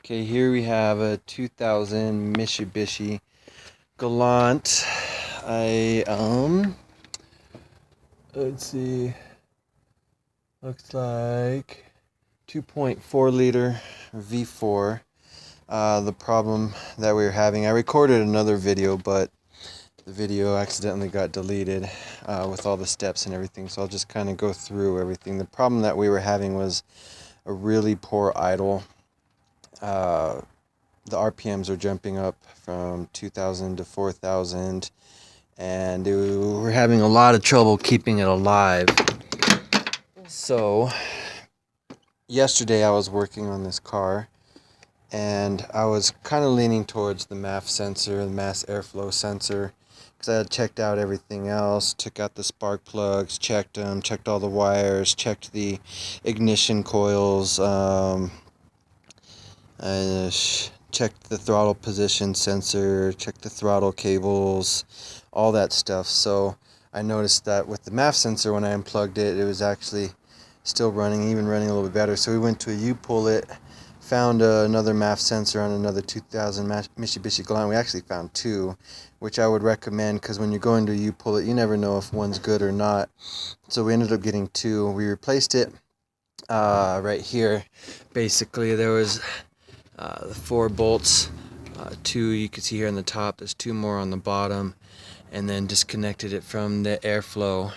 Okay, here we have a 2000 Mitsubishi Gallant. Let's see, looks like 2.4 liter V4. The problem that we were having, I recorded another video, but the video accidentally got deleted with all the steps and everything, so I'll just kind of go through everything. The problem that we were having was a really poor idle. The RPMs are jumping up from 2,000 to 4,000, and we're having a lot of trouble keeping it alive. So yesterday I was working on this car, and I was kind of leaning towards the MAF sensor, the mass airflow sensor, because I had checked out everything else, took out the spark plugs, checked them, checked all the wires, checked the ignition coils, checked the throttle position sensor, checked the throttle cables, all that stuff. So I noticed that with the MAF sensor, when I unplugged it, it was actually still running, even running a little bit better. So we went to a U-Pull-It, found another MAF sensor on another 2000 Mitsubishi Gallant. We actually found two, which I would recommend, because when you're going to a U-Pull-It, you never know if one's good or not. So we ended up getting two. We replaced it right here. Basically, there was the 4 bolts, two you can see here on the top, there's 2 more on the bottom, and then disconnected it from the airflow,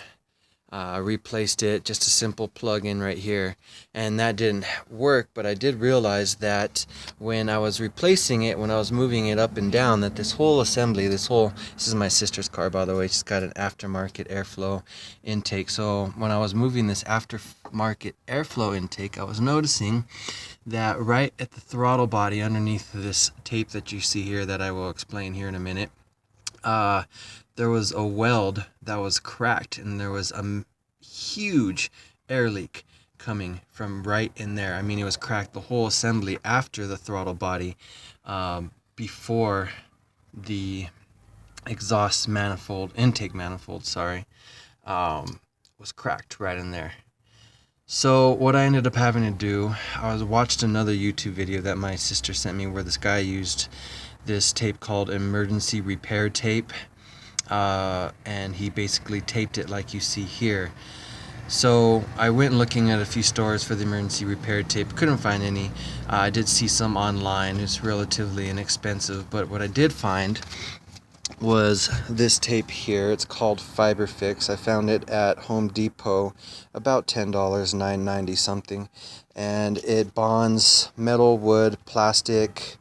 replaced it, just a simple plug-in right here, and that didn't work. But I did realize that when I was replacing it, when I was moving it up and down, that this whole assembly, this is my sister's car, by the way. She's got an aftermarket airflow intake. So when I was moving this aftermarket airflow intake, I was noticing that right at the throttle body, underneath this tape that you see here that I will explain here in a minute, there was a weld that was cracked, and there was a huge air leak coming from right in there. I mean, it was cracked, the whole assembly after the throttle body, before the exhaust manifold, intake manifold, was cracked right in there. So what I ended up having to do, I watched another YouTube video that my sister sent me, where this guy used this tape called emergency repair tape, and he basically taped it like you see here. So I went looking at a few stores for the emergency repair tape, couldn't find any. I did see some online. It's relatively inexpensive, but what I did find was this tape here. It's called Fiber Fix. I found it at Home Depot, about $10, $9.90 something, and it bonds metal, wood, plastic,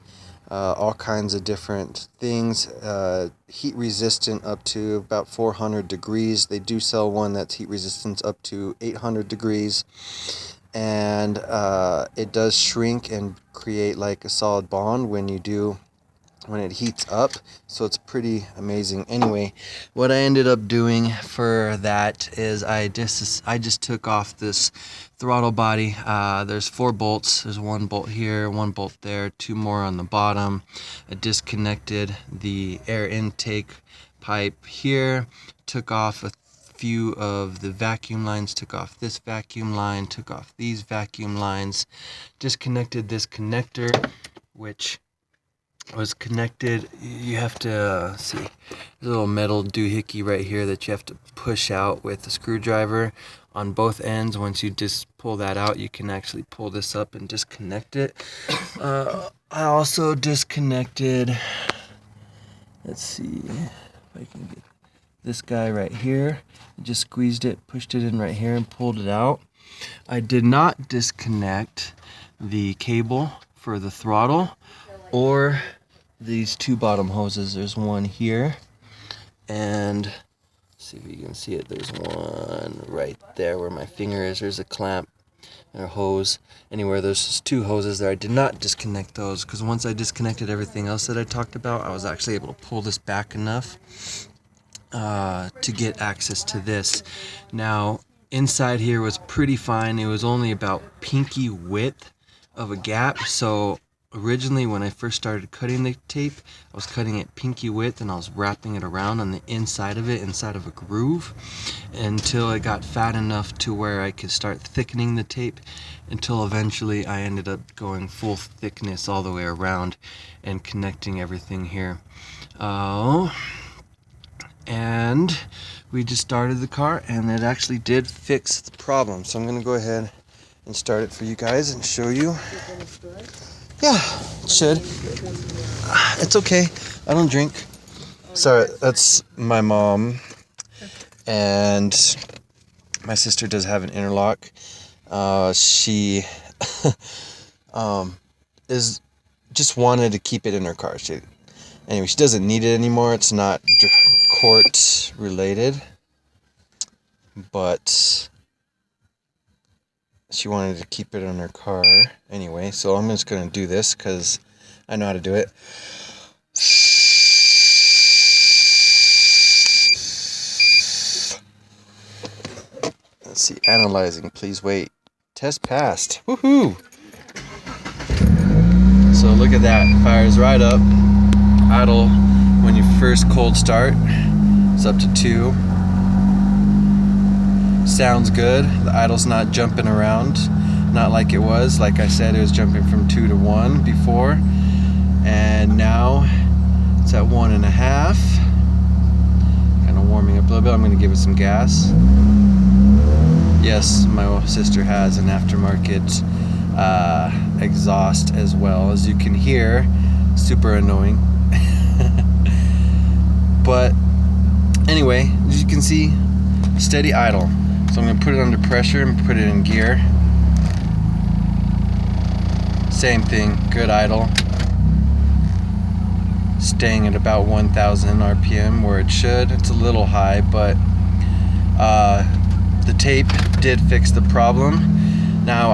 all kinds of different things, heat resistant up to about 400 degrees. They do sell one that's heat resistant up to 800 degrees, and it does shrink and create like a solid bond when it heats up, so it's pretty amazing. Anyway, what I ended up doing for that is I just took off this throttle body. There's 4 bolts. There's 1 bolt here, 1 bolt there, 2 more on the bottom. I disconnected the air intake pipe here, took off a few of the vacuum lines, took off this vacuum line, took off these vacuum lines, disconnected this connector, which was connected. You have to see, there's a little metal doohickey right here that you have to push out with a screwdriver on both ends. Once you just pull that out, you can actually pull this up and disconnect it. I also disconnected, let's see if I can get this guy right here. I just squeezed it, pushed it in right here, and pulled it out. I did not disconnect the cable for the throttle or these 2 bottom hoses. There's one here, and see if you can see it, there's one right there where my finger is. There's a clamp and a hose. Anywhere, there's just 2 hoses there. I did not disconnect those, because once I disconnected everything else that I talked about, I was actually able to pull this back enough to get access to this. Now, inside here was pretty fine. It was only about pinky width of a gap, so Originally, when I first started cutting the tape, I was cutting it pinky width and I was wrapping it around on the inside of it, inside of a groove, until it got fat enough to where I could start thickening the tape, until eventually I ended up going full thickness all the way around and connecting everything here. And we just started the car and it actually did fix the problem. So I'm going to go ahead and start it for you guys and show you. Yeah, it should. It's okay. I don't drink. Sorry, that's my mom. And my sister does have an interlock. She is just wanted to keep it in her car. Anyway, she doesn't need it anymore. It's not court related, but she wanted to keep it in her car anyway. So I'm just going to do this because I know how to do it. Let's see, analyzing, please wait. Test passed. Woohoo! So look at that, fires right up. Idle when you first cold start. It's up to 2. Sounds good. The idle's not jumping around, not like it was. Like I said, it was jumping from 2 to 1 before, and now it's at 1.5. Kind of warming up a little bit. I'm going to give it some gas. Yes, my sister has an aftermarket exhaust as well, as you can hear. Super annoying. But anyway, as you can see, steady idle. So I'm going to put it under pressure and put it in gear. Same thing, good idle. Staying at about 1,000 RPM where it should. It's a little high, but the tape did fix the problem. Now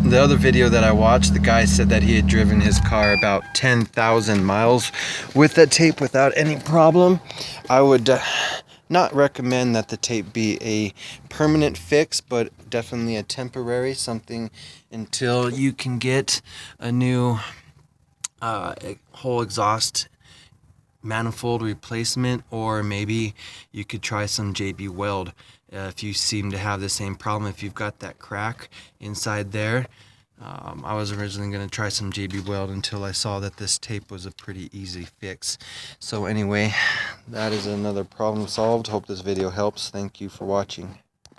the other video that I watched, the guy said that he had driven his car about 10,000 miles with that tape without any problem. I would not recommend that the tape be a permanent fix, but definitely a temporary something until you can get a new whole exhaust manifold replacement, or maybe you could try some JB Weld if you seem to have the same problem. If you've got that crack inside there, I was originally going to try some JB Weld until I saw that this tape was a pretty easy fix. So anyway, that is another problem solved. Hope this video helps. Thank you for watching.